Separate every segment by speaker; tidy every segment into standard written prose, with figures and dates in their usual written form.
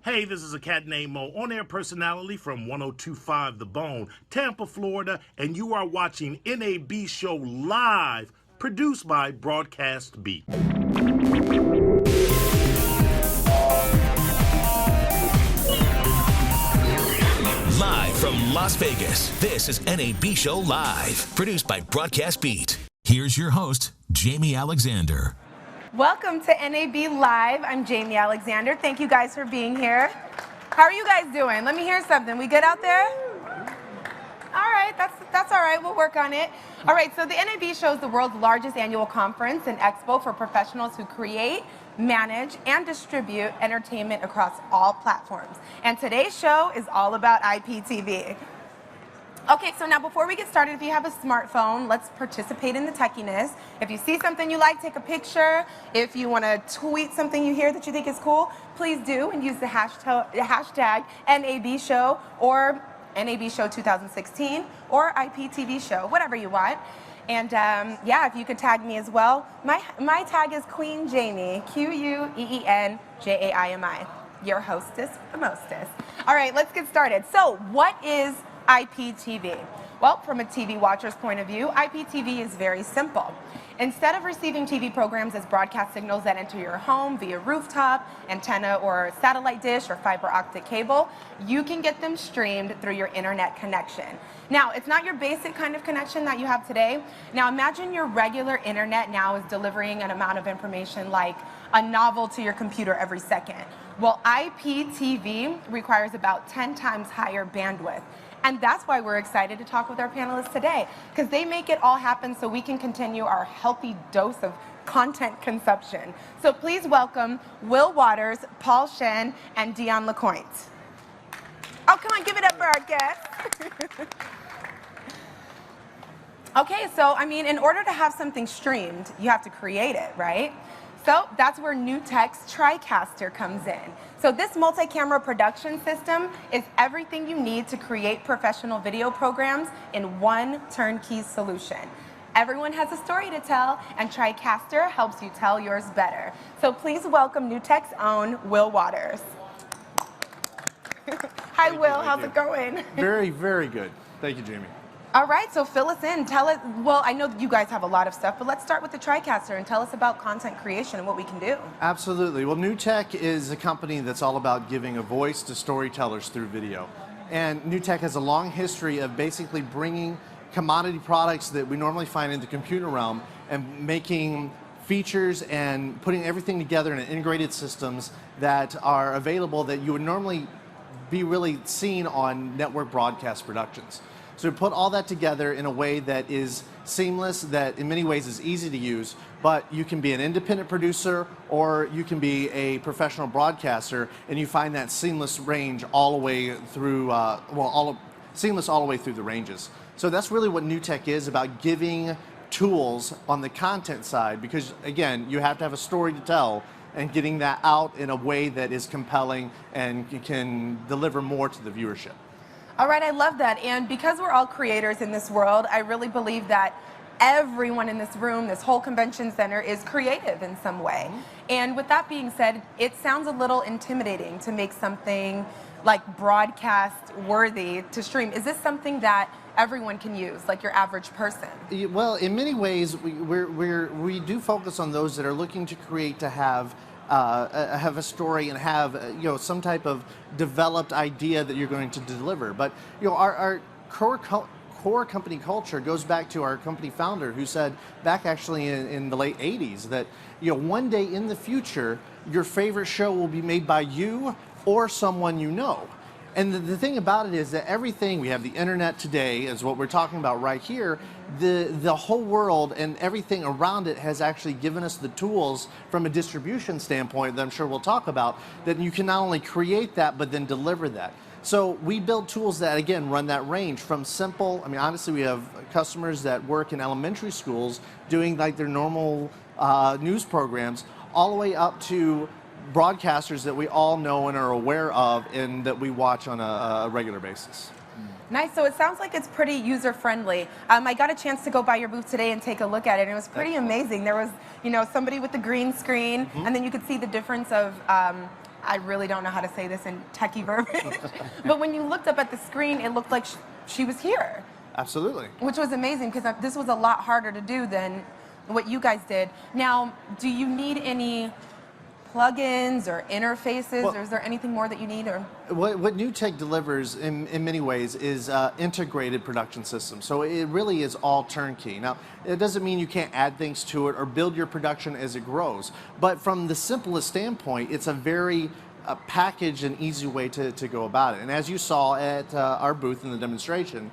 Speaker 1: Hey, this is a cat named Mo, on-air personality from 102.5 The Bone, Tampa, Florida, and you are watching NAB Show Live, produced by Broadcast Beat.
Speaker 2: Live from Las Vegas, this is NAB Show Live, produced by Broadcast Beat. Here's your host, Jamie Alexander.
Speaker 3: Welcome to NAB Live. I'm Jamie Alexander. Thank you guys for being here. How are you guys doing? Let me hear something. We good out there? All right, that's all right. We'll work on it. All right, so the NAB Show is the world's largest annual conference and expo for professionals who create, manage, and distribute entertainment across all platforms. And today's show is all about IPTV. Okay, so now before we get started, if you have a smartphone, let's participate in the techiness. If you see something you like, take a picture. If you want to tweet something you hear that you think is cool, please do, and use the hashtag NAB Show or NAB Show 2016 or IPTV Show, whatever you want. And yeah, if you could tag me as well. My tag is Queen Jamie, QUEENJAIMI, your hostess, the mostest. All right, let's get started. So what is IPTV? Well, from a TV watcher's point of view, IPTV is very simple. Instead of receiving TV programs as broadcast signals that enter your home via rooftop, antenna, or satellite dish or fiber optic cable, you can get them streamed through your internet connection. Now, it's not your basic kind of connection that you have today. Now, imagine your regular internet now is delivering an amount of information like a novel to your computer every second. Well, IPTV requires about 10 times higher bandwidth. And that's why we're excited to talk with our panelists today, because they make it all happen so we can continue our healthy dose of content consumption. So please welcome Will Waters, Paul Shen, and Dion LeCointe. Oh, come on, give it up for our guests. Okay, so I mean, in order to have something streamed, you have to create it, right? So that's where NewTek's TriCaster comes in. So this multi-camera production system is everything you need to create professional video programs in one turnkey solution. Everyone has a story to tell, and TriCaster helps you tell yours better. So please welcome NewTek's own Will Waters. Hi, Will. How's it going?
Speaker 4: Very, very good. Thank you, Jamie.
Speaker 3: All right, so fill us in. Tell us, well, I know you guys have a lot of stuff, but let's start with the TriCaster and tell us about content creation and what we can do.
Speaker 4: Absolutely. Well, NewTek is a company that's all about giving a voice to storytellers through video. And NewTek has a long history of basically bringing commodity products that we normally find in the computer realm and making features and putting everything together in integrated systems that are available that you would normally be really seen on network broadcast productions. So we put all that together in a way that is seamless, that in many ways is easy to use, but you can be an independent producer or you can be a professional broadcaster, and you find that seamless range all the way through, seamless all the way through the ranges. So that's really what NewTek is, about giving tools on the content side, because again, you have to have a story to tell, and getting that out in a way that is compelling and can deliver more to the viewership.
Speaker 3: All right, I love that. And because we're all creators in this world, I really believe that everyone in this room, this whole convention center, is creative in some way. And with that being said, it sounds a little intimidating to make something like broadcast worthy to stream. Is this something that everyone can use, like your average person?
Speaker 4: Well, in many ways, we do focus on those that are looking to create, to have a story and have some type of developed idea that you're going to deliver. But our core company culture goes back to our company founder, who said back actually in the late 80s that one day in the future your favorite show will be made by you or someone you know. And the thing about it is that everything, we have the internet today, is what we're talking about right here. The whole world and everything around it has actually given us the tools from a distribution standpoint that I'm sure we'll talk about, that you can not only create that, but then deliver that. So we build tools that, again, run that range from simple, I mean, honestly, we have customers that work in elementary schools doing like their normal news programs, all the way up to broadcasters that we all know and are aware of and that we watch on a regular basis.
Speaker 3: Nice. So it sounds like it's pretty user-friendly. I got a chance to go by your booth today and take a look at it, and it was pretty amazing. There was, somebody with the green screen, and then you could see the difference of I really don't know how to say this in techie verbiage, but when you looked up at the screen, it looked like she was here.
Speaker 4: Absolutely.
Speaker 3: Which was amazing because this was a lot harder to do than what you guys did. Now, do you need any plugins or interfaces, or is there anything more that you need? Or
Speaker 4: what New Tech delivers in many ways is integrated production system. So it really is all turnkey. Now, it doesn't mean you can't add things to it or build your production as it grows. But from the simplest standpoint, it's a very packaged and easy way to go about it. And as you saw at our booth in the demonstration,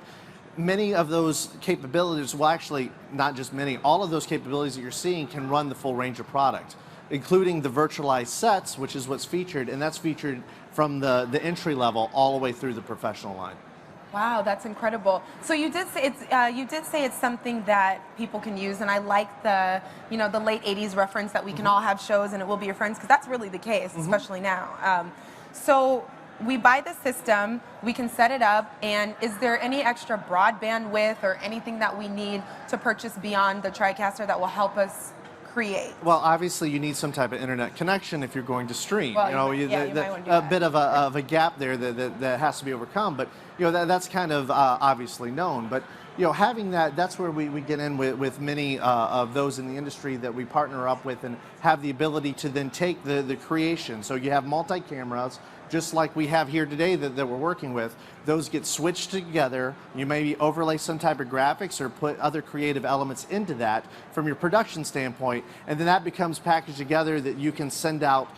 Speaker 4: many of those capabilities, well actually not just many, all of those capabilities that you're seeing can run the full range of product, including the virtualized sets, which is what's featured, and that's featured from the entry level all the way through the professional line.
Speaker 3: Wow, that's incredible. So you did say it's something that people can use, and I like the the late '80s reference that we can all have shows and it will be your friends, because that's really the case, especially now. So we buy the system, we can set it up, and is there any extra broadband width or anything that we need to purchase beyond the TriCaster that will help us create?
Speaker 4: Well, obviously you need some type of internet connection if you're going to stream.
Speaker 3: Well, you might want to do
Speaker 4: a bit of a gap there that has to be overcome. But that's kind of obviously known. But having that's where we get in with many of those in the industry that we partner up with and have the ability to then take the creation. So you have multi-cameras, just like we have here today that we're working with. Those get switched together. You maybe overlay some type of graphics or put other creative elements into that from your production standpoint, and then that becomes packaged together that you can send out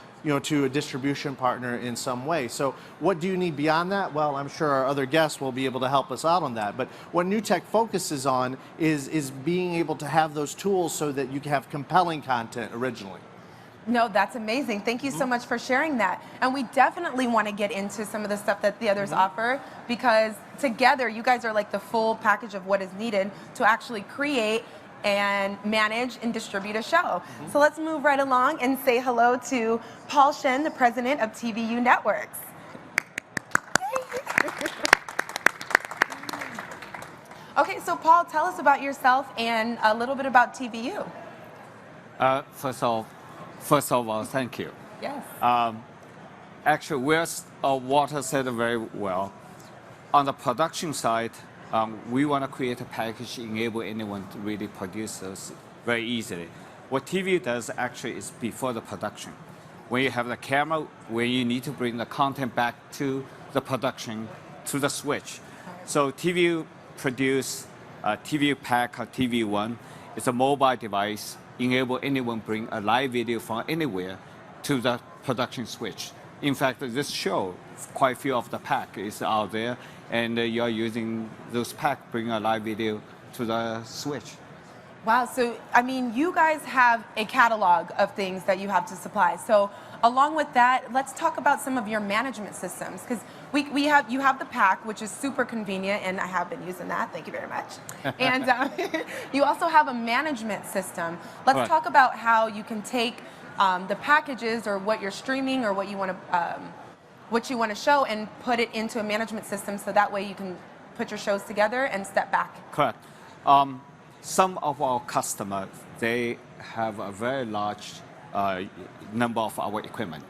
Speaker 4: to a distribution partner in some way. So what do you need beyond that? Well, I'm sure our other guests will be able to help us out on that. But what New Tech focuses on is being able to have those tools so that you can have compelling content originally.
Speaker 3: No, that's amazing. Thank you so much for sharing that. And we definitely want to get into some of the stuff that the others offer, because together you guys are like the full package of what is needed to actually create and manage and distribute a show. So let's move right along and say hello to Paul Shen, the president of TVU Networks. Okay, so Paul, tell us about yourself and a little bit about TVU.
Speaker 5: First of all, thank you.
Speaker 3: Yes.
Speaker 5: Actually, Walter said it very well. On the production side, we want to create a package, enable anyone to really produce those very easily. What TV does actually is before the production. When you have the camera, when you need to bring the content back to the production, to the switch. So TV produce a TV pack or TV One. It's a mobile device, enable anyone bring a live video from anywhere to the production switch. In fact, this show, quite a few of the pack is out there, and you're using those pack, bring a live video to the switch.
Speaker 3: Wow, so I mean, you guys have a catalog of things that you have to supply. So along with that, let's talk about some of your management systems, because you have the pack, which is super convenient, and I have been using that. Thank you very much. And you also have a management system. Let's talk about how you can take the packages or what you're streaming or what you want to show and put it into a management system, so that way you can put your shows together and step back.
Speaker 5: Correct. Some of our customers, they have a very large number of our equipment,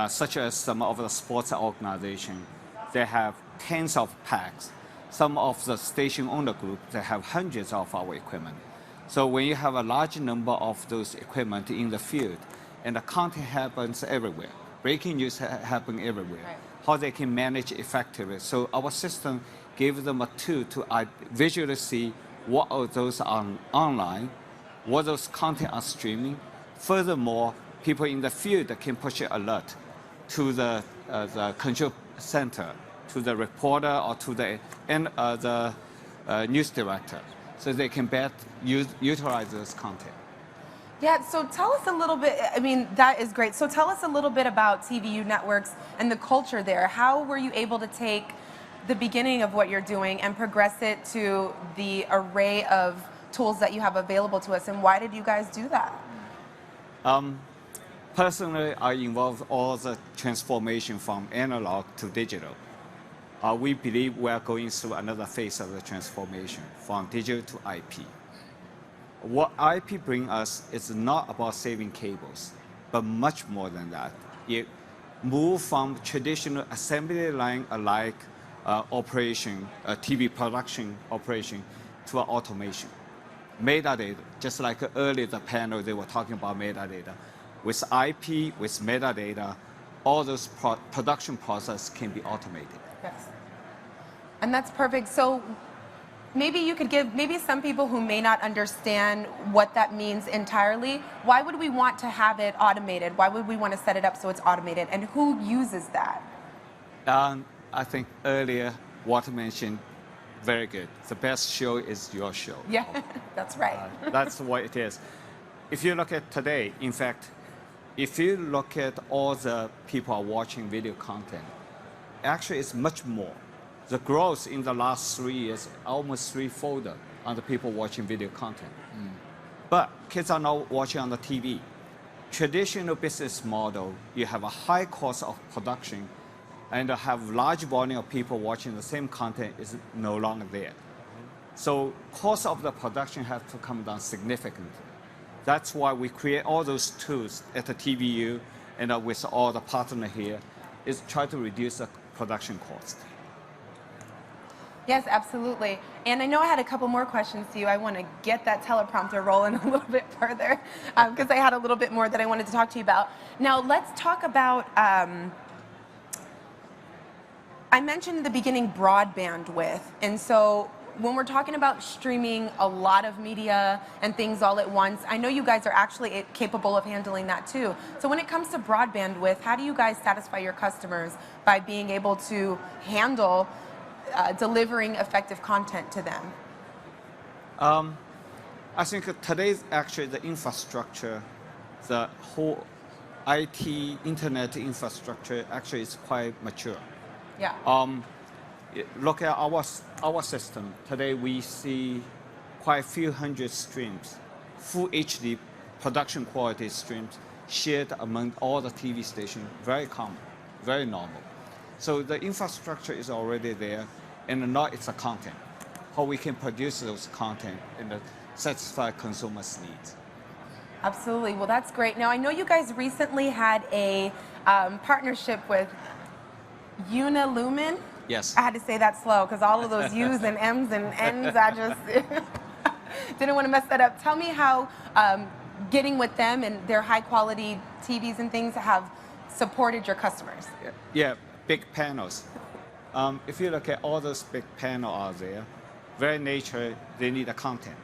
Speaker 5: such as some of the sports organizations. They have tens of packs. Some of the station owner group, they have hundreds of our equipment. So when you have a large number of those equipment in the field, and the content happens everywhere, breaking news happen everywhere, right, how they can manage effectively. So our system gave them a tool to visually see what are those online, what those content are streaming. Furthermore, people in the field can push an alert to the control center, to the reporter or to the news director, so they can better utilize this content.
Speaker 3: Yeah, so tell us a little bit, I mean, that is great. So tell us a little bit about TVU Networks and the culture there. How were you able to take the beginning of what you're doing and progress it to the array of tools that you have available to us, and why did you guys do that?
Speaker 5: Personally, I involved all the transformation from analog to digital. We believe we are going through another phase of the transformation from digital to IP. What IP brings us is not about saving cables, but much more than that. move from traditional assembly line alike operation, TV production operation, to automation. Metadata, just like earlier the panel, they were talking about metadata. With IP, with metadata, all those production processes can be automated.
Speaker 3: Yes. And that's perfect. So maybe you could give, maybe some people who may not understand what that means entirely, why would we want to have it automated? Why would we want to set it up so it's automated? And who uses that?
Speaker 5: I think earlier, Walter mentioned, very good. The best show is your show.
Speaker 3: Yeah, that's right.
Speaker 5: That's what it is. If you look at today, in fact, if you look at all the people are watching video content, actually it's much more. The growth in the last 3 years, almost threefold on the people watching video content. But kids are now watching on the TV. Traditional business model, you have a high cost of production and have large volume of people watching the same content is no longer there. So cost of the production has to come down significantly. That's why we create all those tools at the TVU and with all the partners here, is try to reduce the production cost.
Speaker 3: Yes, absolutely. And I know I had a couple more questions to you. I want to get that teleprompter rolling a little bit further because I had a little bit more that I wanted to talk to you about. Now, let's talk about, I mentioned in the beginning broadband width. And so when we're talking about streaming a lot of media and things all at once, I know you guys are actually capable of handling that too. So when it comes to broadband width, how do you guys satisfy your customers by being able to handle delivering effective content to them?
Speaker 5: I think today's actually the infrastructure, the whole IT, internet infrastructure actually is quite mature.
Speaker 3: Yeah.
Speaker 5: Look at our system. Today we see quite a few hundred streams, full HD production quality streams shared among all the TV stations, very common, very normal. So the infrastructure is already there, and now it's a content. How we can produce those content and satisfy consumers' needs.
Speaker 3: Absolutely. Well, that's great. Now, I know you guys recently had a partnership with Unilumin.
Speaker 5: Yes.
Speaker 3: I had to say that slow because all of those U's and M's and N's, I just didn't want to mess that up. Tell me how getting with them and their high quality TVs and things have supported your customers.
Speaker 5: Yeah, big panels. If you look at all those big panels out there, very nature, they need a content.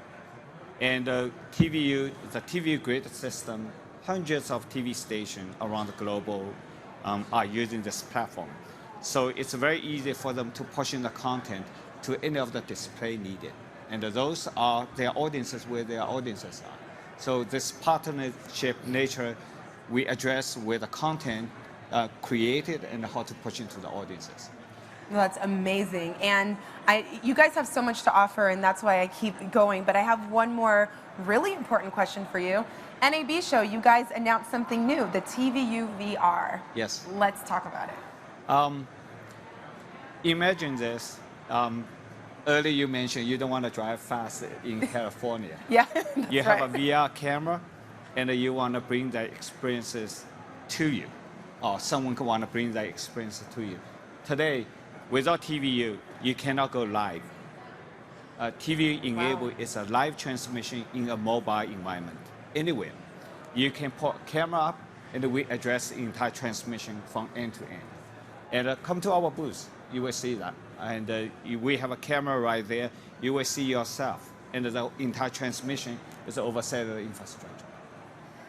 Speaker 5: And TVU, the TV grid system, hundreds of TV stations around the globe are using this platform. So it's very easy for them to push in the content to any of the display needed. And those are their audiences where their audiences are. So this partnership nature, we address where the content created and how to push into the audiences.
Speaker 3: Well, that's amazing. And you guys have so much to offer, and that's why I keep going. But I have one more really important question for you. NAB show, you guys announced something new, the TVU VR.
Speaker 5: Yes.
Speaker 3: Let's talk about it.
Speaker 5: Imagine this. Earlier you mentioned you don't want to drive fast in California.
Speaker 3: Yeah,
Speaker 5: you
Speaker 3: right.
Speaker 5: have a VR camera, and you want to bring the experiences to you, or someone can want to bring that experience to you. Today, without TVU, you cannot go live. TV enabled is a live transmission in a mobile environment, anywhere. You can put camera up, and we address the entire transmission from end to end. And come to our booth, you will see that. And we have a camera right there. You will see yourself. And the entire transmission is over cellular infrastructure.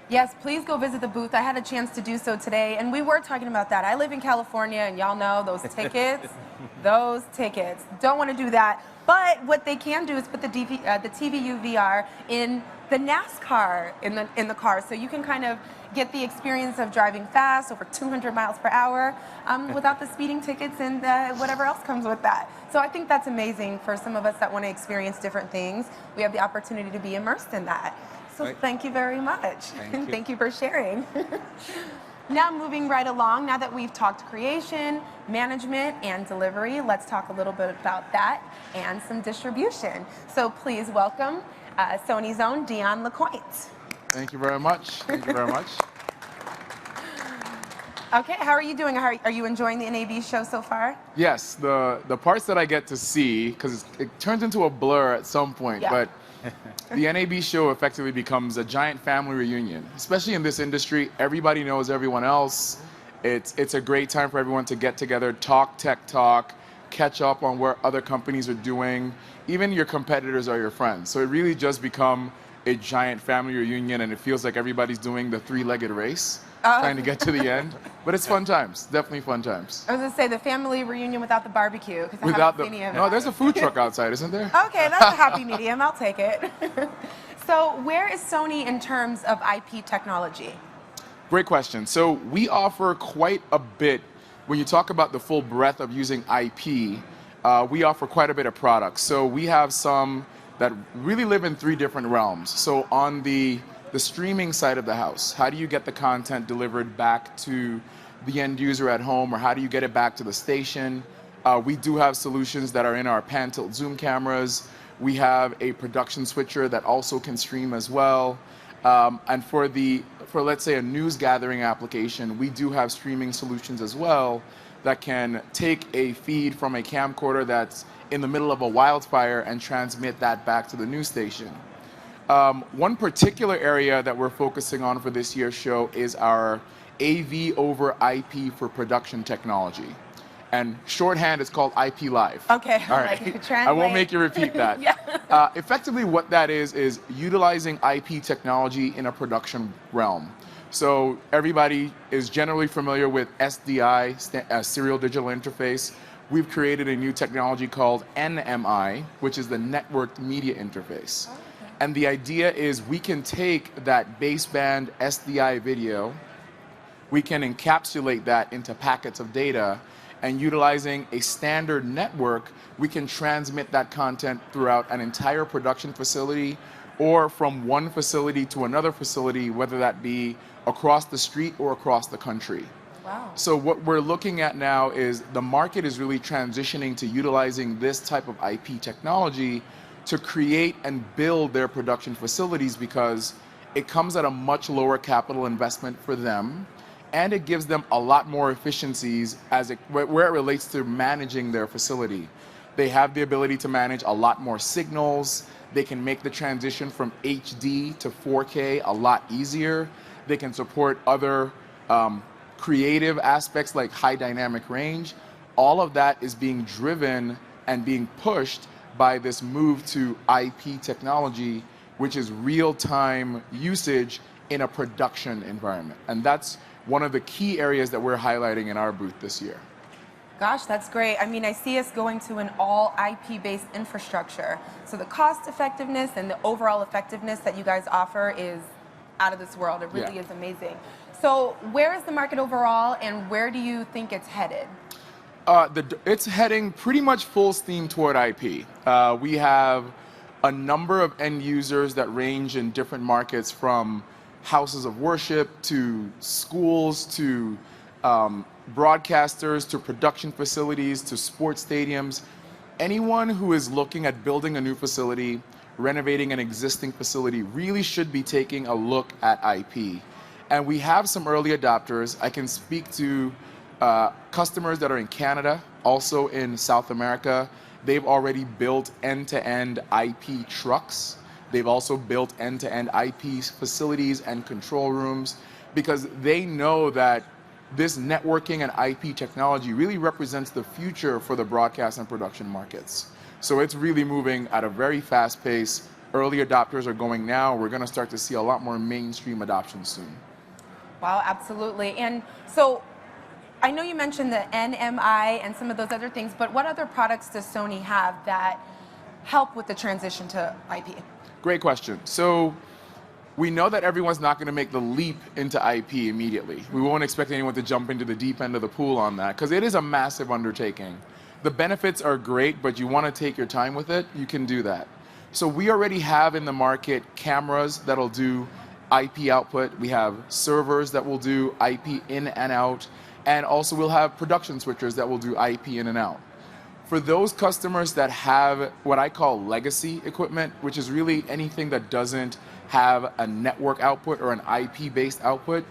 Speaker 3: Yes, please go visit the booth. I had a chance to do so today, and we were talking about that. I live in California, and y'all know those tickets, Don't want to do that. But what they can do is put the TVU VR in the NASCAR in the car, so you can kind of get the experience of driving fast, over 200 miles per hour, without the speeding tickets and whatever else comes with that. So I think that's amazing for some of us that want to experience different things. We have the opportunity to be immersed in that. So
Speaker 5: right.
Speaker 3: Thank you very much.
Speaker 5: Thank you.
Speaker 3: Thank you for sharing. Now moving right along, now that we've talked creation, management, and delivery, let's talk a little bit about that and some distribution. So please welcome Sony's own Dion LeCointe.
Speaker 6: Thank you very much. Thank you very much.
Speaker 3: Okay, how are you doing? Are you enjoying the NAB show so far?
Speaker 6: Yes, the parts that I get to see, because it turns into a blur at some point,
Speaker 3: Yeah.
Speaker 6: but the NAB show effectively becomes a giant family reunion. Especially in this industry, everybody knows everyone else. It's a great time for everyone to get together, talk tech talk, catch up on what other companies are doing. Even your competitors are your friends. So it really just become a giant family reunion, and it feels like everybody's doing the three-legged race, trying to get to the end. But it's fun times, definitely fun times.
Speaker 3: I was gonna say the family reunion without the barbecue, because I
Speaker 6: Without
Speaker 3: haven't seen any of
Speaker 6: no,
Speaker 3: that.
Speaker 6: there's a food truck outside, isn't there?
Speaker 3: Okay, that's a happy medium. I'll take it. So where is Sony in terms of IP technology?
Speaker 6: Great question. So we offer quite a bit. When you talk about the full breadth of using IP, we offer quite a bit of products. So we have some that really live in three different realms. So on the streaming side of the house, how do you get the content delivered back to the end user at home, or how do you get it back to the station? We do have solutions that are in our pan-tilt zoom cameras. We have a production switcher that also can stream as well. And for let's say a news gathering application, we do have streaming solutions as well that can take a feed from a camcorder that's in the middle of a wildfire and transmit that back to the news station. One particular area that we're focusing on for this year's show is our AV over IP for production technology. And shorthand, it's called IP Live.
Speaker 3: Okay,
Speaker 6: All
Speaker 3: like,
Speaker 6: right.
Speaker 3: translate.
Speaker 6: I won't make you repeat that.
Speaker 3: Yeah.
Speaker 6: Effectively, what that is utilizing IP technology in a production realm. So everybody is generally familiar with SDI, Serial Digital Interface. We've created a new technology called NMI, which is the Networked Media Interface. Okay. And the idea is we can take that baseband SDI video, we can encapsulate that into packets of data, and utilizing a standard network, we can transmit that content throughout an entire production facility or from one facility to another facility, whether that be across the street or across the country.
Speaker 3: Wow.
Speaker 6: So what we're looking at now is the market is really transitioning to utilizing this type of IP technology to create and build their production facilities, because it comes at a much lower capital investment for them, and it gives them a lot more efficiencies where it relates to managing their facility. They have the ability to manage a lot more signals. They can make the transition from HD to 4K a lot easier. They can support other creative aspects like high dynamic range. All of that is being driven and being pushed by this move to IP technology, which is real-time usage in a production environment. And that's one of the key areas that we're highlighting in our booth this year.
Speaker 3: Gosh, that's great. I mean, I see us going to an all IP-based infrastructure. So the cost effectiveness and the overall effectiveness that you guys offer is out of this world. It really is amazing. So where is the market overall, and where do you think it's headed?
Speaker 6: It's heading pretty much full steam toward IP. We have a number of end users that range in different markets, from houses of worship to schools to broadcasters to production facilities to sports stadiums. Anyone who is looking at building a new facility, renovating an existing facility, really should be taking a look at IP. And we have some early adopters. I can speak to customers that are in Canada, also in South America. They've already built end-to-end IP trucks. They've also built end-to-end IP facilities and control rooms, because they know that this networking and IP technology really represents the future for the broadcast and production markets. So it's really moving at a very fast pace. Early adopters are going now. We're going to start to see a lot more mainstream adoption soon.
Speaker 3: Wow, absolutely. And so I know you mentioned the NMI and some of those other things, but what other products does Sony have that help with the transition to IP?
Speaker 6: Great question. So we know that everyone's not going to make the leap into IP immediately. We won't expect anyone to jump into the deep end of the pool on that, because it is a massive undertaking. The benefits are great, but you want to take your time with it, you can do that. So we already have in the market cameras that'll do IP output. We have servers that will do IP in and out. And also we'll have production switchers that will do IP in and out. For those customers that have what I call legacy equipment, which is really anything that doesn't have a network output or an IP-based output,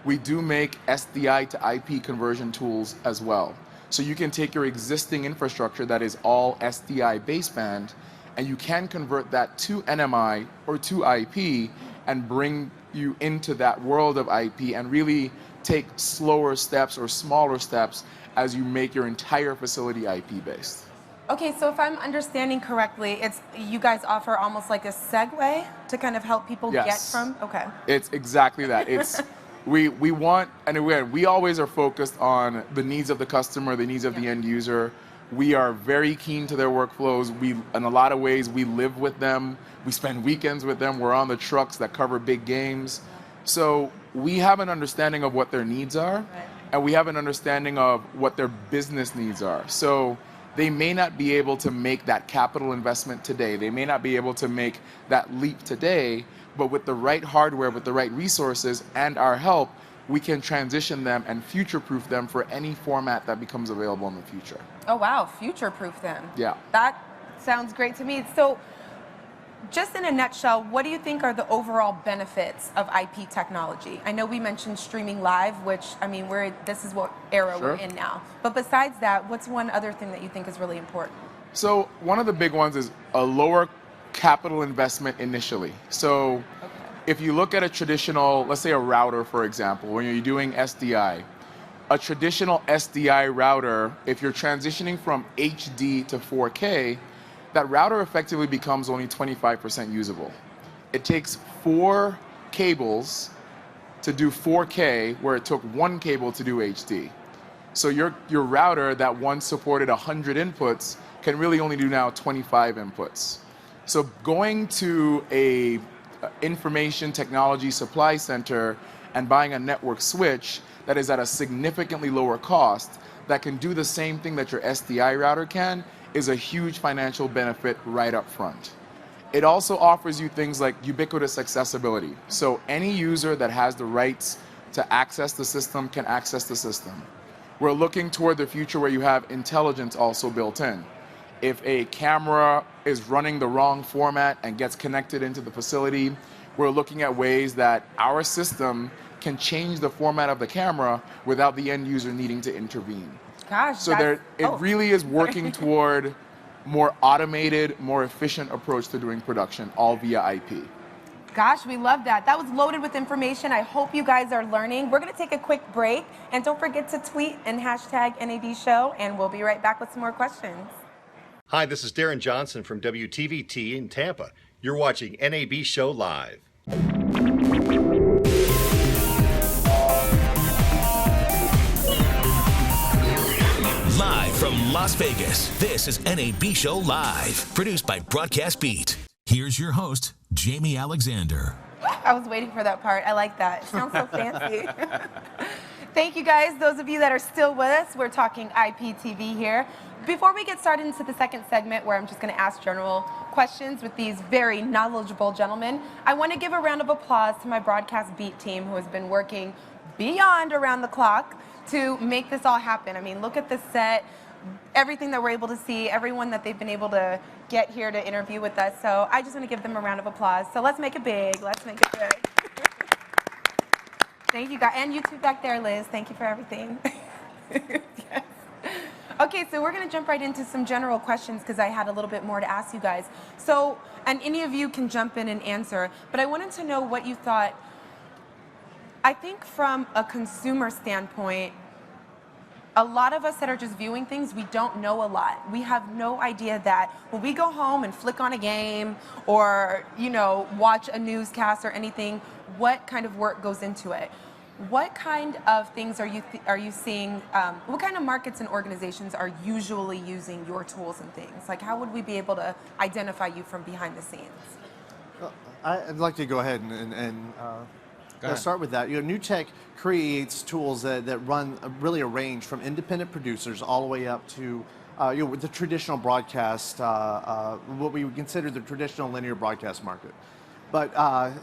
Speaker 6: we do make SDI to IP conversion tools as well. So you can take your existing infrastructure that is all SDI baseband, and you can convert that to NMI or to IP and bring you into that world of IP and really take slower steps or smaller steps as you make your entire facility IP based.
Speaker 3: Okay, so if I'm understanding correctly, it's you guys offer almost like a segue to kind of help people get from. Okay.
Speaker 6: It's exactly that. It's we want, and again, we always are focused on the needs of the customer, the needs of the end user. We are very keen to their workflows. We, in a lot of ways, we live with them. We spend weekends with them. We're on the trucks that cover big games. So we have an understanding of what their needs are, and we have an understanding of what their business needs are. So they may not be able to make that capital investment today. They may not be able to make that leap today, but with the right hardware, with the right resources, and our help, we can transition them and future-proof them for any format that becomes available in the future.
Speaker 3: Oh wow, future-proof them.
Speaker 6: Yeah.
Speaker 3: That sounds great to me. So just in a nutshell, what do you think are the overall benefits of IP technology? I know we mentioned streaming live, which, I mean, this is what era we're in now. But besides that, what's one other thing that you think is really important?
Speaker 6: So one of the big ones is a lower capital investment initially. So if you look at a traditional, let's say a router, for example, when you're doing SDI, a traditional SDI router, if you're transitioning from HD to 4K, that router effectively becomes only 25% usable. It takes 4 cables to do 4K, where it took 1 cable to do HD. So your router that once supported 100 inputs can really only do now 25 inputs. So going to a information technology supply center and buying a network switch that is at a significantly lower cost that can do the same thing that your SDI router can is a huge financial benefit right up front. It also offers you things like ubiquitous accessibility. So any user that has the rights to access the system can access the system. We're looking toward the future where you have intelligence also built in. If a camera is running the wrong format and gets connected into the facility, we're looking at ways that our system can change the format of the camera without the end user needing to intervene.
Speaker 3: Gosh,
Speaker 6: so it really is working toward more automated, more efficient approach to doing production, all via IP.
Speaker 3: Gosh, we love that. That was loaded with information. I hope you guys are learning. We're going to take a quick break, and don't forget to tweet and hashtag NAB Show, and we'll be right back with some more questions.
Speaker 7: Hi, this is Darren Johnson from WTVT in Tampa. You're watching NAB Show Live.
Speaker 2: Live from Las Vegas, this is NAB Show Live, produced by Broadcast Beat. Here's your host, Jamie Alexander.
Speaker 3: I was waiting for that part. I like that. It sounds so fancy. Thank you guys, those of you that are still with us. We're talking IPTV here. Before we get started into the second segment, where I'm just going to ask general questions with these very knowledgeable gentlemen, I want to give a round of applause to my Broadcast Beat team, who has been working beyond around the clock to make this all happen. I mean, look at the set, everything that we're able to see, everyone that they've been able to get here to interview with us. So I just want to give them a round of applause. So let's make it big. Let's make it big. Thank you guys. And you two back there, Liz. Thank you for everything. Yes. Okay, so we're going to jump right into some general questions because I had a little bit more to ask you guys. So, and any of you can jump in and answer, but I wanted to know what you thought. I think from a consumer standpoint, a lot of us that are just viewing things, we don't know a lot. We have no idea that when we go home and flick on a game or, you know, watch a newscast or anything, what kind of work goes into it. What kind of things are you seeing, what kind of markets and organizations are usually using your tools and things? Like, how would we be able to identify you from behind the scenes?
Speaker 4: I'd like to go ahead and start with that. You know, New Tech creates tools that run really a range from independent producers all the way up to the traditional broadcast, what we would consider the traditional linear broadcast market. But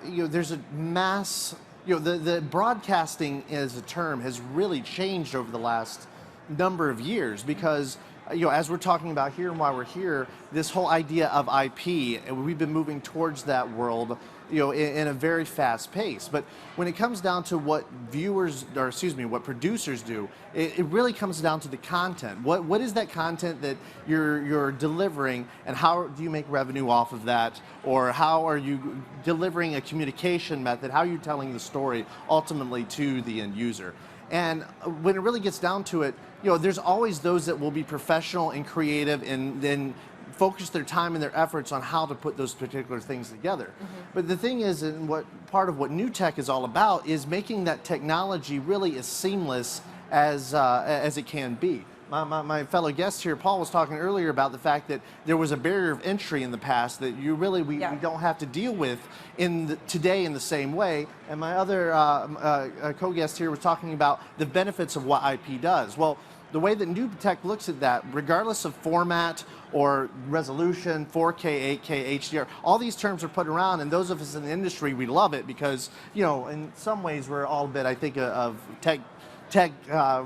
Speaker 4: there's a mass. The broadcasting as a term has really changed over the last number of years because as we're talking about here and why we're here, this whole idea of IP, and we've been moving towards that world, in a very fast pace. But when it comes down to what what producers do, it really comes down to the content. What is that content that you're delivering, and how do you make revenue off of that, or how are you delivering a communication method? How are you telling the story ultimately to the end user? And when it really gets down to it, there's always those that will be professional and creative and then focus their time and their efforts on how to put those particular things together. But the thing is, and what part of what new tech is all about is making that technology really as seamless as it can be. My fellow guest here, Paul, was talking earlier about the fact that there was a barrier of entry in the past that we don't have to deal with today in the same way. And my other co-guest here was talking about the benefits of what IP does. Well, the way that new tech looks at that, regardless of format or resolution, 4K, 8K, HDR, all these terms are put around, and those of us in the industry, we love it because, in some ways we're all a bit, I think, of tech,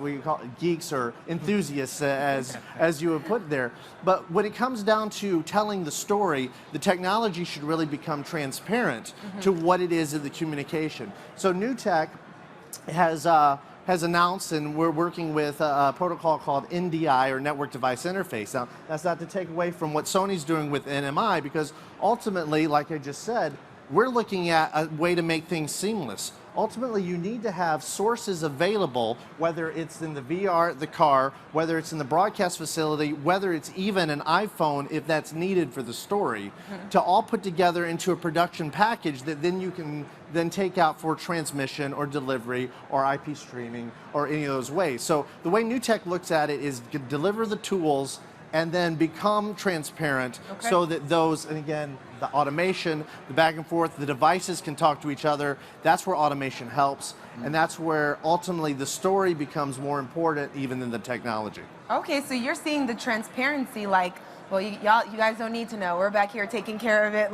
Speaker 4: we call it geeks or enthusiasts, as you would put there. But when it comes down to telling the story, the technology should really become transparent to what it is in the communication. So new tech has announced, and we're working with a protocol called NDI, or Network Device Interface. Now, that's not to take away from what Sony's doing with NMI, because ultimately, like I just said, we're looking at a way to make things seamless. Ultimately, you need to have sources available, whether it's in the VR, the car, whether it's in the broadcast facility, whether it's even an iPhone, if that's needed for the story, to all put together into a production package that then you can then take out for transmission or delivery or IP streaming or any of those ways. So the way new tech looks at it is to deliver the tools and then become transparent so that those, and again, the automation, the back and forth, the devices can talk to each other. That's where automation helps, and that's where ultimately the story becomes more important even than the technology.
Speaker 3: Okay, so you're seeing the transparency, like, well, you guys don't need to know. We're back here taking care of it.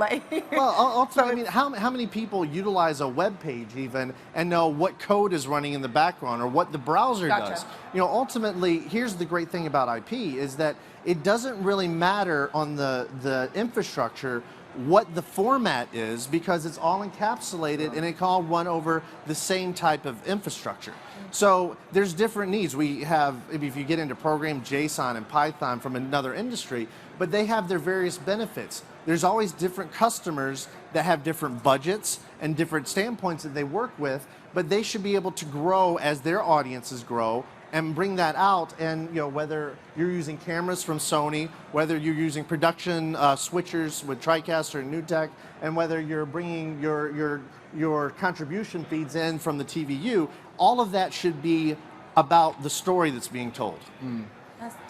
Speaker 4: Well, ultimately, I mean, how many people utilize a web page even and know what code is running in the background or what the browser does? Ultimately, here's the great thing about IP is that it doesn't really matter on the infrastructure what the format is, because it's all encapsulated and it can all run over the same type of infrastructure. So there's different needs. We have, if you get into program JSON and Python from another industry, but they have their various benefits. There's always different customers that have different budgets and different standpoints that they work with, but they should be able to grow as their audiences grow and bring that out. And whether you're using cameras from Sony, whether you're using production switchers with TriCast or NewTek, and whether you're bringing your contribution feeds in from the TVU, all of that should be about the story that's being told.
Speaker 3: Do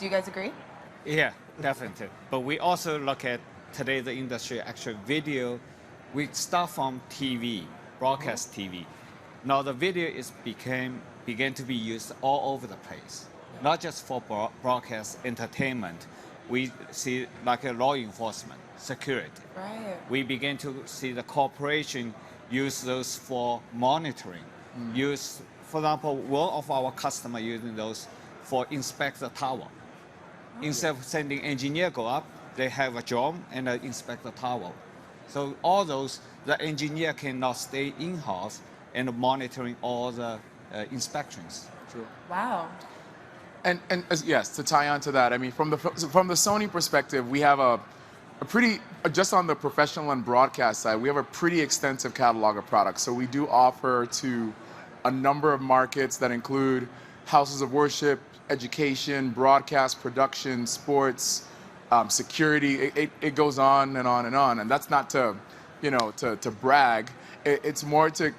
Speaker 3: you guys agree?
Speaker 5: Yeah, definitely. But we also look at today the industry, actually video. We start from TV, broadcast TV. Now the video began to be used all over the place, not just for broadcast entertainment. We see like a law enforcement, security.
Speaker 3: Right.
Speaker 5: We begin to see the corporation use those for monitoring. Use, for example, one of our customers using those for inspect the tower. Instead of sending engineer go up, they have a drone and inspect the tower. So all those, the engineer cannot stay in-house and monitoring all the inspections.
Speaker 6: True.
Speaker 3: Wow.
Speaker 6: And yes, to tie on to that, I mean, from the Sony perspective, we have a pretty, just on the professional and broadcast side, we have a pretty extensive catalog of products. So we do offer to a number of markets that include houses of worship, education, broadcast, production, sports, security. It goes on and on and on. And that's not to, to brag. It's more to,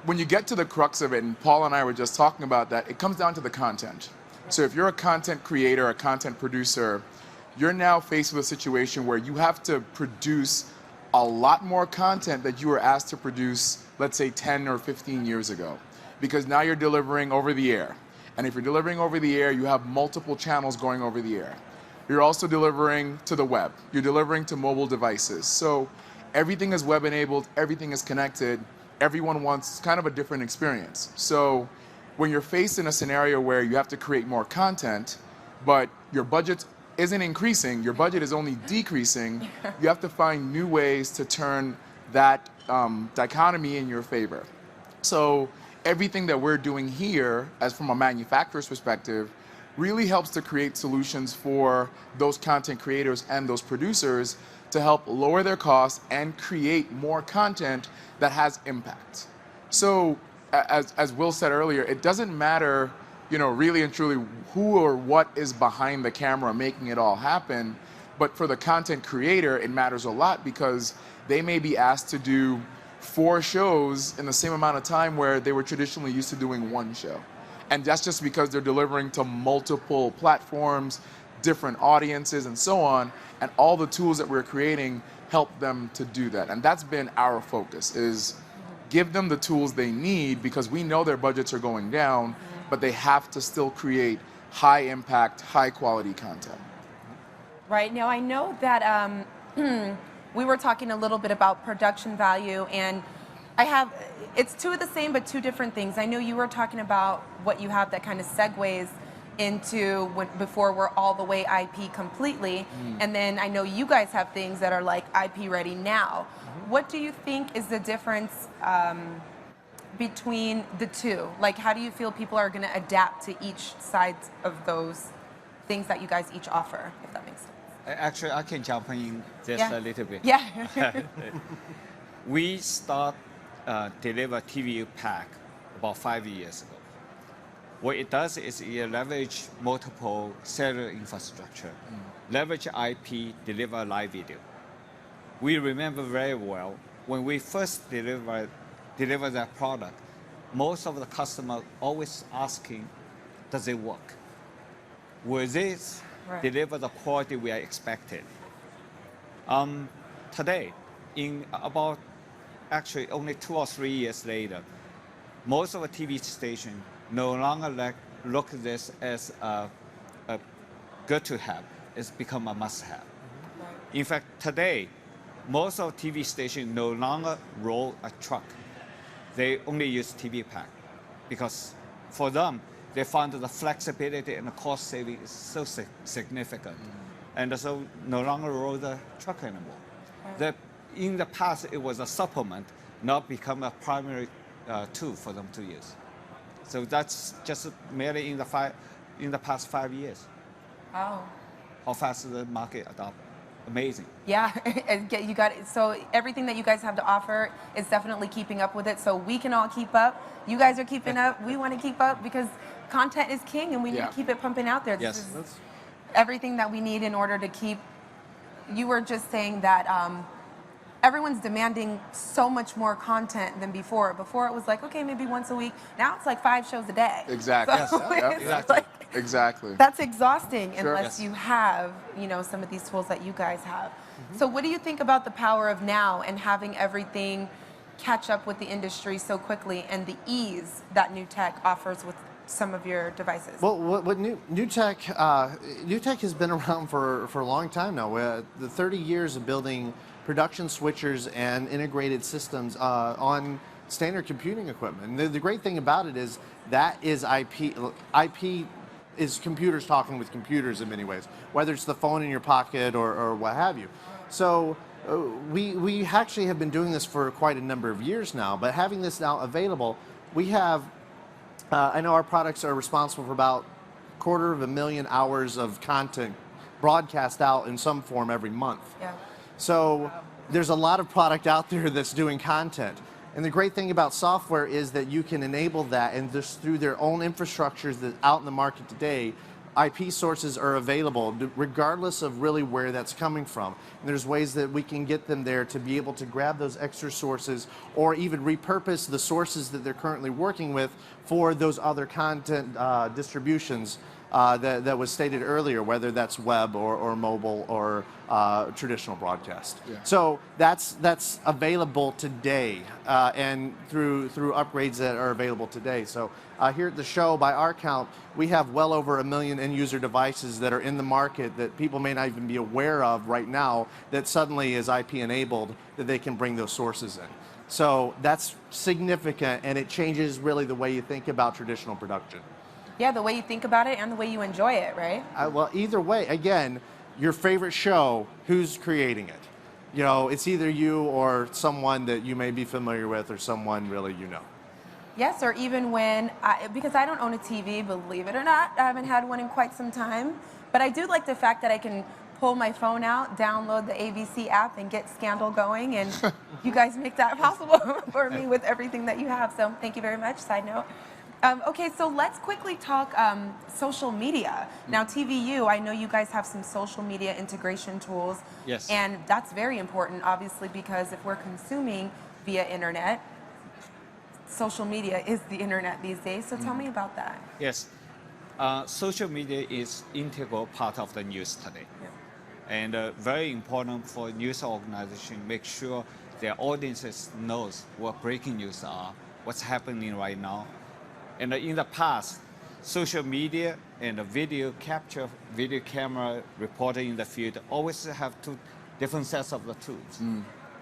Speaker 6: when you get to the crux of it, and Paul and I were just talking about that, it comes down to the content. So if you're a content creator, a content producer, you're now faced with a situation where you have to produce a lot more content that you were asked to produce, let's say 10 or 15 years ago, because now you're delivering over the air. And if you're delivering over the air, you have multiple channels going over the air. You're also delivering to the web. You're delivering to mobile devices. So everything is web enabled, everything is connected. Everyone wants kind of a different experience. So when you're faced in a scenario where you have to create more content, but your budget isn't increasing, your budget is only decreasing, you have to find new ways to turn that dichotomy in your favor. So everything that we're doing here, as from a manufacturer's perspective, really helps to create solutions for those content creators and those producers to help lower their costs and create more content that has impact. So as Will said earlier, it doesn't matter, you know, really and truly who or what is behind the camera making it all happen, but for the content creator, it matters a lot because they may be asked to do 4 shows in the same amount of time where they were traditionally used to doing 1 show. And that's just because they're delivering to multiple platforms, different audiences, and so on. And all the tools that we're creating help them to do that. And that's been our focus, is give them the tools they need because we know their budgets are going down, but they have to still create high impact, high quality content.
Speaker 3: Right. Now, I know that we were talking a little bit about production value, and it's 2 of the same, but 2 different things. I know you were talking about what you have that kind of segues into before we're all the way IP completely. And then I know you guys have things that are like IP ready now. What do you think is the difference between the 2? Like, how do you feel people are going to adapt to each side of those things that you guys each offer, if that makes sense?
Speaker 5: Actually, I can jump in just a little bit.
Speaker 3: Yeah.
Speaker 5: We start deliver TV pack about 5 years ago. What it does is it leverage multiple cellular infrastructure, leverage IP, deliver live video. We remember very well when we first deliver that product, most of the customers always asking, does it work? Will this deliver the quality we are expected? Today, in about actually only 2 or 3 years later, most of the TV stations no longer look at this as a good to have. It's become a must have. In fact, today, most of TV stations no longer roll a truck. They only use TV pack because for them, they found that the flexibility and the cost saving is so significant. And so no longer roll the truck anymore. In the past, it was a supplement, not become a primary tool for them to use. So that's just merely in the past 5 years.
Speaker 3: Wow.
Speaker 5: How fast the market adopt. Amazing.
Speaker 3: Yeah, you got it. So everything that you guys have to offer is definitely keeping up with it. So we can all keep up. You guys are keeping up. We want to keep up because content is king, and we need to keep it pumping out there. This is everything that we need in order to keep. You were just saying that everyone's demanding so much more content than before. Before it was like, okay, maybe once a week. Now it's like 5 shows a day.
Speaker 6: Exactly.
Speaker 3: So
Speaker 5: Exactly.
Speaker 6: Exactly.
Speaker 3: That's exhausting unless
Speaker 5: Yes.
Speaker 3: you have, some of these tools that you guys have. So what do you think about the power of now and having everything catch up with the industry so quickly and the ease that new tech offers with some of your devices?
Speaker 4: Well, what new tech has been around for a long time now. The 30 years of building production switchers and integrated systems on standard computing equipment. And the great thing about it is that is IP. IP is computers talking with computers in many ways, whether it's the phone in your pocket or what have you. So we actually have been doing this for quite a number of years now, but having this now available, we have, I know our products are responsible for about 250,000 hours of content broadcast out in some form every month.
Speaker 3: Yeah.
Speaker 4: So there's a lot of product out there that's doing content. And the great thing about software is that you can enable that, and just through their own infrastructures that out in the market today, IP sources are available regardless of really where that's coming from. And there's ways that we can get them there to be able to grab those extra sources or even repurpose the sources that they're currently working with for those other content distributions that was stated earlier, whether that's web or mobile or traditional broadcast. Yeah. So that's available today, and through upgrades that are available today. So here at the show, by our count, we have well over 1 million end user devices that are in the market that people may not even be aware of right now that suddenly is IP enabled, that they can bring those sources in. So that's significant, and it changes really the way you think about traditional production.
Speaker 3: Yeah, the way you think about it and the way you enjoy it, right?
Speaker 4: Well, either way, again, your favorite show, who's creating it? You know, it's either you or someone that you may be familiar with or someone really you know.
Speaker 3: Yes, or even when, because I don't own a TV, believe it or not, I haven't had one in quite some time, but I do like the fact that I can pull my phone out, download the ABC app, and get Scandal going, and you guys make that possible for me with everything that you have, so thank you very much, side note. Okay, so let's quickly talk social media. Now, TVU, I know you guys have some social media integration tools.
Speaker 5: Yes.
Speaker 3: And that's very important, obviously, because if we're consuming via internet, social media is the internet these days. So tell me about that.
Speaker 5: Yes. Social media is integral part of the news today.
Speaker 3: Yeah.
Speaker 5: And very important for news organization, make sure their audiences knows what breaking news are, what's happening right now. And in the past, social media and video capture, video camera reporting in the field always have two different sets of the tools.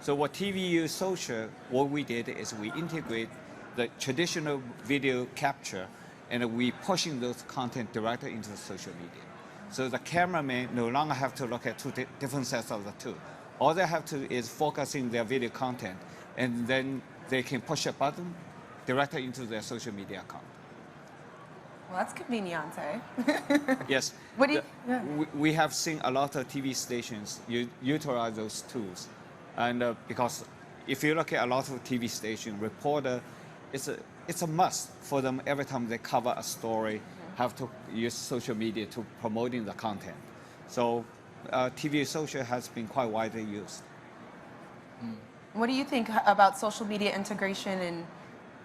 Speaker 5: So what TVU Social, what we did is we integrate the traditional video capture and we pushing those content directly into the social media. So the cameraman no longer have to look at two different sets of the tool. All they have to is focusing their video content, and then they can push a button directly into their social media account.
Speaker 3: Well, that's convenient, eh?
Speaker 5: Yes.
Speaker 3: What do you,
Speaker 5: we have seen a lot of TV stations utilize those tools. And because if you look at a lot of TV station, reporter, it's a must for them every time they cover a story, have to use social media to promoting the content. So TV social has been quite widely used.
Speaker 3: What do you think about social media integration and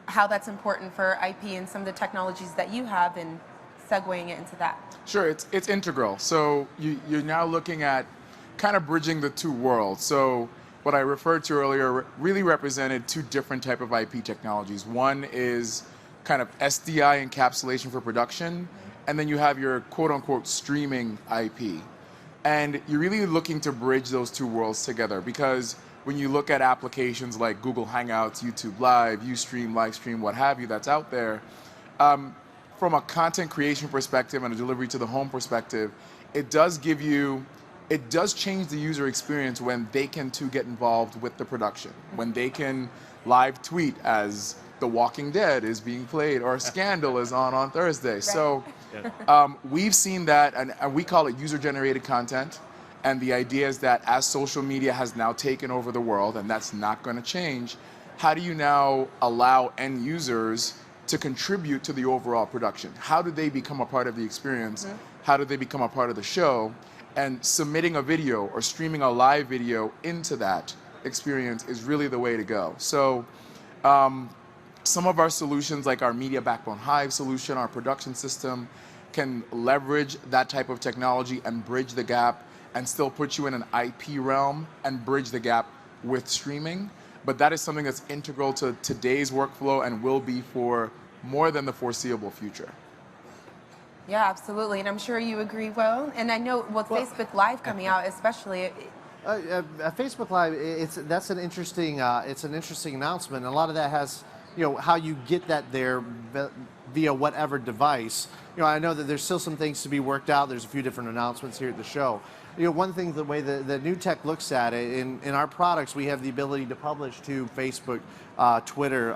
Speaker 3: how that's important for IP and some of the technologies that you have and segueing it into that?
Speaker 6: Sure, it's integral. So you're now looking at kind of bridging the two worlds. So what I referred to earlier really represented two different type of IP technologies. One is kind of SDI encapsulation for production, and then you have your quote-unquote streaming IP. And you're really looking to bridge those two worlds together, because when you look at applications like Google Hangouts, YouTube Live, Ustream, Livestream, what have you that's out there, from a content creation perspective and a delivery to the home perspective, it does change the user experience when they can too get involved with the production, when they can live tweet as The Walking Dead is being played or Scandal is on Thursday. Right. So we've seen that, and we call it user-generated content. And the idea is that as social media has now taken over the world, and that's not going to change, how do you now allow end users to contribute to the overall production? How do they become a part of the experience? How do they become a part of the show? And submitting a video or streaming a live video into that experience is really the way to go. So some of our solutions, like our Media Backbone Hive solution, our production system, can leverage that type of technology and bridge the gap and still put you in an IP realm and bridge the gap with streaming. But that is something that's integral to today's workflow and will be for more than the foreseeable future.
Speaker 3: Yeah, absolutely, and I'm sure you agree, Will. And I know with Facebook Live coming out, especially.
Speaker 4: Facebook Live, that's an interesting announcement. And a lot of that has, how you get that there via whatever device. I know that there's still some things to be worked out. There's a few different announcements here at the show. One thing, the way the new tech looks at it, in our products, we have the ability to publish to Facebook, Twitter,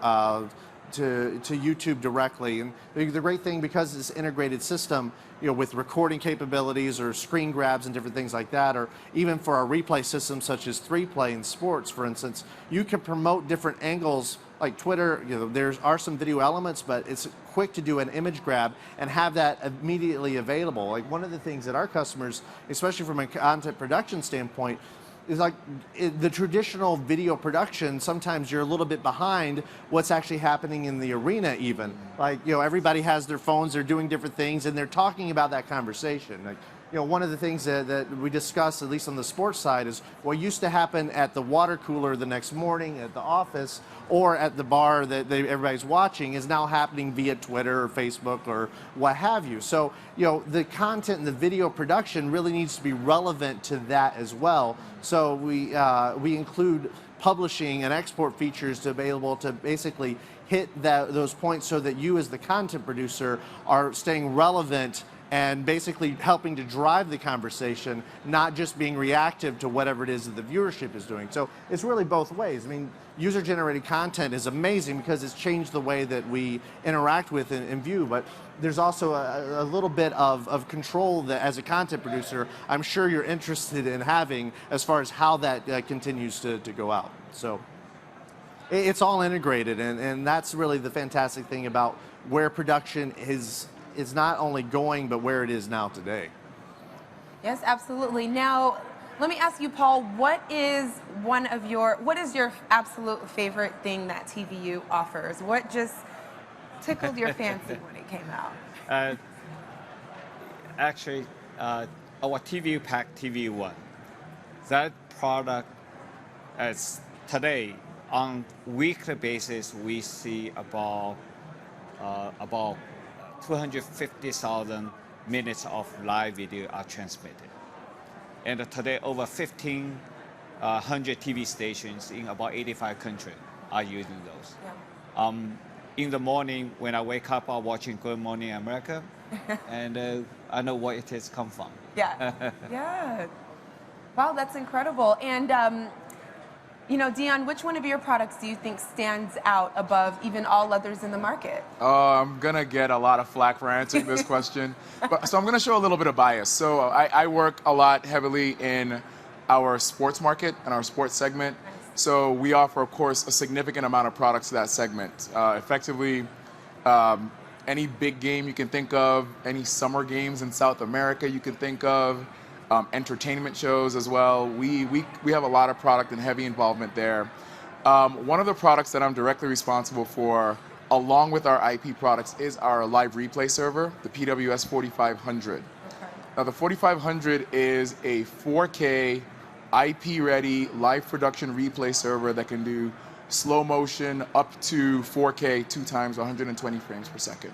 Speaker 4: to YouTube directly. And the great thing, because it's an integrated system, with recording capabilities or screen grabs and different things like that, or even for our replay systems such as 3Play in sports, for instance, you can promote different angles. Like Twitter, there are some video elements, but it's quick to do an image grab and have that immediately available. Like one of the things that our customers, especially from a content production standpoint, is like the traditional video production, sometimes you're a little bit behind what's actually happening in the arena even. Like, everybody has their phones, they're doing different things, and they're talking about that conversation. Like, one of the things that we discuss, at least on the sports side, is what used to happen at the water cooler the next morning at the office or at the bar that everybody's watching is now happening via Twitter or Facebook or what have you. So, the content and the video production really needs to be relevant to that as well. So we include publishing and export features to be able to basically hit those points so that you as the content producer are staying relevant and basically helping to drive the conversation, not just being reactive to whatever it is that the viewership is doing. So it's really both ways. I mean, user-generated content is amazing because it's changed the way that we interact with and view, but there's also a little bit of control that, as a content producer, I'm sure you're interested in having as far as how that continues to go out. So it's all integrated, and that's really the fantastic thing about where production is not only going, but where it is now today.
Speaker 3: Yes, absolutely. Now, let me ask you, Paul, what is your absolute favorite thing that TVU offers? What just tickled your fancy when it came out?
Speaker 5: Actually, our TVU Pack TVU1, that product, as today, on weekly basis, we see about 250,000 minutes of live video are transmitted. And today, over 1,500 TV stations in about 85 countries are using those.
Speaker 3: Yeah.
Speaker 5: In the morning, when I wake up, I'm watching Good Morning America, and I know where it has come from.
Speaker 3: Yeah. Yeah. Wow, that's incredible. And you know, Dion, which one of your products do you think stands out above even all others in the market?
Speaker 6: I'm gonna get a lot of flack for answering this question, so I'm gonna show a little bit of bias. So I work a lot heavily in our sports market and our sports segment. So we offer, of course, a significant amount of products to that segment. Effectively, any big game you can think of, any summer games in South America you can think of, entertainment shows as well. We have a lot of product and heavy involvement there. One of the products that I'm directly responsible for, along with our IP products, is our live replay server, the PWS 4500. Okay. Now the 4500 is a 4K IP-ready live production replay server that can do slow motion up to 4K 2 times 120 frames per second.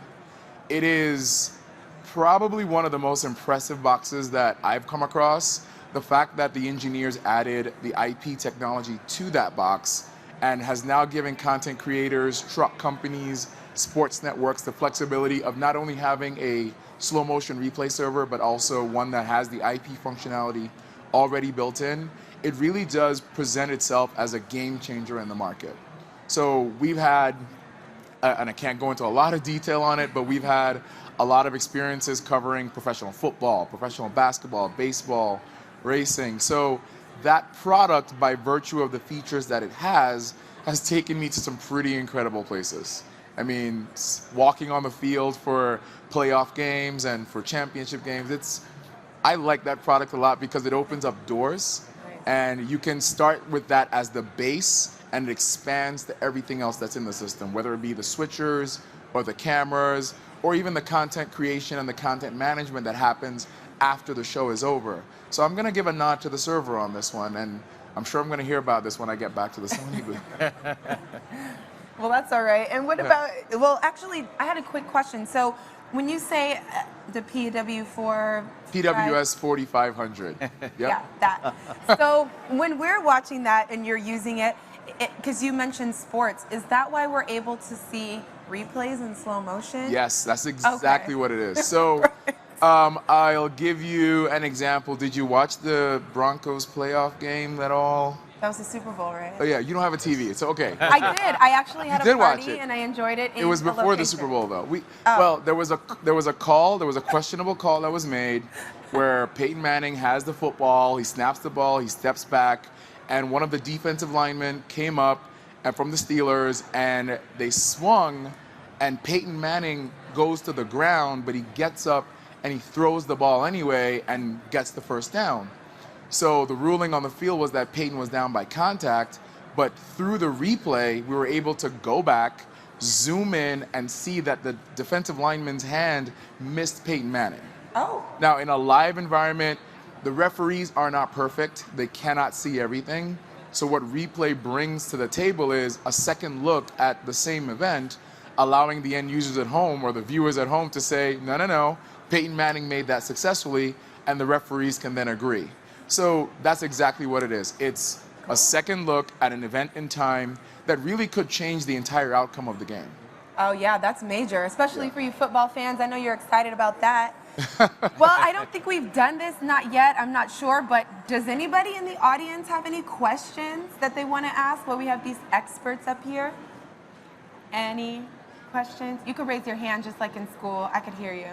Speaker 6: It is probably one of the most impressive boxes that I've come across. The fact that the engineers added the IP technology to that box and has now given content creators, truck companies, sports networks the flexibility of not only having a slow motion replay server, but also one that has the IP functionality already built in. It really does present itself as a game changer in the market. So we've had, and I can't go into a lot of detail on it, but we've had a lot of experiences covering professional football, professional basketball, baseball, racing. So that product, by virtue of the features that it has taken me to some pretty incredible places. I mean, walking on the field for playoff games and for championship games, I like that product a lot because it opens up doors, and you can start with that as the base, and it expands to everything else that's in the system, whether it be the switchers or the cameras, or even the content creation and the content management that happens after the show is over. So I'm gonna give a nod to the server on this one, and I'm sure I'm gonna hear about this when I get back to the Sony booth.
Speaker 3: Well, that's all right. And what about, well, actually, I had a quick question. So when you say the PWS
Speaker 6: 4500. Yep.
Speaker 3: Yeah, that. So when we're watching that and you're using it, because you mentioned sports, is that why we're able to see replays in slow motion?
Speaker 6: Yes, that's exactly what it is. So I'll give you an example. Did you watch the Broncos playoff game at all?
Speaker 3: That was the Super Bowl, right?
Speaker 6: Oh yeah, you don't have a TV. It's okay.
Speaker 3: I did. I actually had a party and I enjoyed it.
Speaker 6: It was before the Super Bowl though. Well, there was a questionable call that was made where Peyton Manning has the football, he snaps the ball, he steps back, and one of the defensive linemen came up and from the Steelers, and they swung, and Peyton Manning goes to the ground, but he gets up and he throws the ball anyway and gets the first down. So the ruling on the field was that Peyton was down by contact, but through the replay, we were able to go back, zoom in, and see that the defensive lineman's hand missed Peyton Manning.
Speaker 3: Oh.
Speaker 6: Now, in a live environment, the referees are not perfect. They cannot see everything. So what replay brings to the table is a second look at the same event, allowing the end users at home or the viewers at home to say, no, Peyton Manning made that successfully, and the referees can then agree. So that's exactly what it is. It's a second look at an event in time that really could change the entire outcome of the game.
Speaker 3: Oh yeah, that's major, especially for you football fans. I know you're excited about that. Well, I don't think we've done this, not yet, I'm not sure, but does anybody in the audience have any questions that they want to ask while we have these experts up here? Any questions? You could raise your hand just like in school. I could hear you.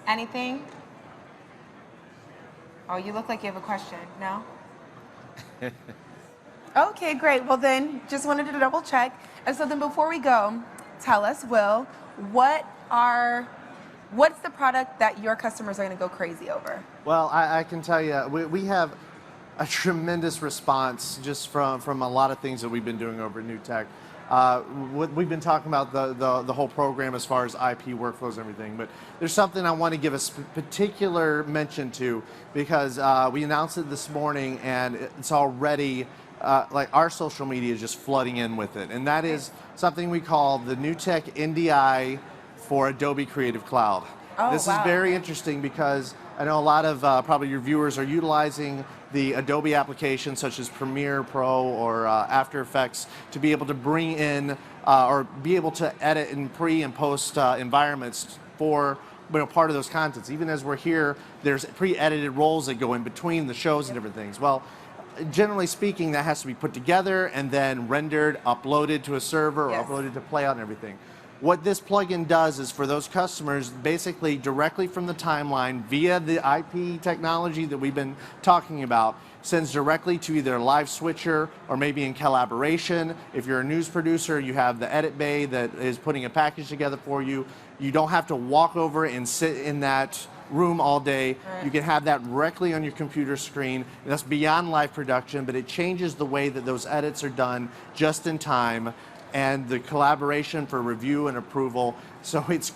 Speaker 3: Anything? Oh, you look like you have a question. No? Okay, great. Well then, just wanted to double check. And so then before we go, tell us, Will, what's the product that your customers are going to go crazy over?
Speaker 4: Well, I can tell you, we have a tremendous response just from a lot of things that we've been doing over at New Tech. We've been talking about the whole program as far as IP workflows and everything, but there's something I want to give a particular mention to because we announced it this morning and it's already like our social media is just flooding in with it, and that is something we call the New Tech NDI for Adobe Creative Cloud.
Speaker 3: Oh,
Speaker 4: this
Speaker 3: wow.
Speaker 4: is very interesting because I know a lot of probably your viewers are utilizing the Adobe applications such as Premiere Pro or After Effects to be able to bring in or be able to edit in pre and post environments for part of those contents. Even as we're here, there's pre-edited roles that go in between the shows and different things. Well, generally speaking, that has to be put together and then rendered, uploaded to a server, or uploaded to Playout and everything. What this plugin does is for those customers, basically directly from the timeline via the IP technology that we've been talking about, sends directly to either a live switcher or maybe in collaboration. If you're a news producer, you have the edit bay that is putting a package together for you. You don't have to walk over and sit in that room all day. You can have that directly on your computer screen. And that's beyond live production, but it changes the way that those edits are done just in time, and the collaboration for review and approval. So it's,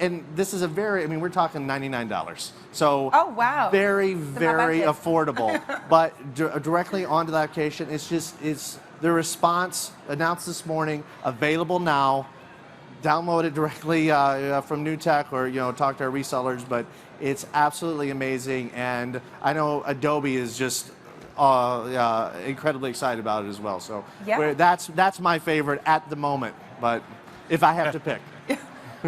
Speaker 4: and this is a very, I mean, we're talking $99. So
Speaker 3: oh, wow.
Speaker 4: very, very affordable. But directly onto the application, it's the response announced this morning, available now. Download it directly from New Tech or talk to our resellers, but it's absolutely amazing, and I know Adobe is just incredibly excited about it as well. So that's my favorite at the moment, but if I have to pick.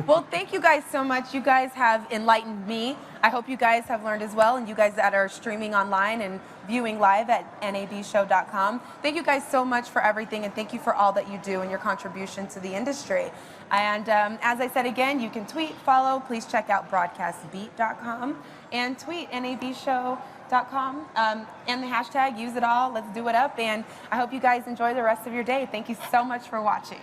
Speaker 3: Well, thank you guys so much. You guys have enlightened me. I hope you guys have learned as well, and you guys that are streaming online and viewing live at nabshow.com. Thank you guys so much for everything, and thank you for all that you do and your contribution to the industry. And as I said again, you can tweet, follow. Please check out broadcastbeat.com and tweet nabshow.com and the hashtag, use it all. Let's do it up. And I hope you guys enjoy the rest of your day. Thank you so much for watching.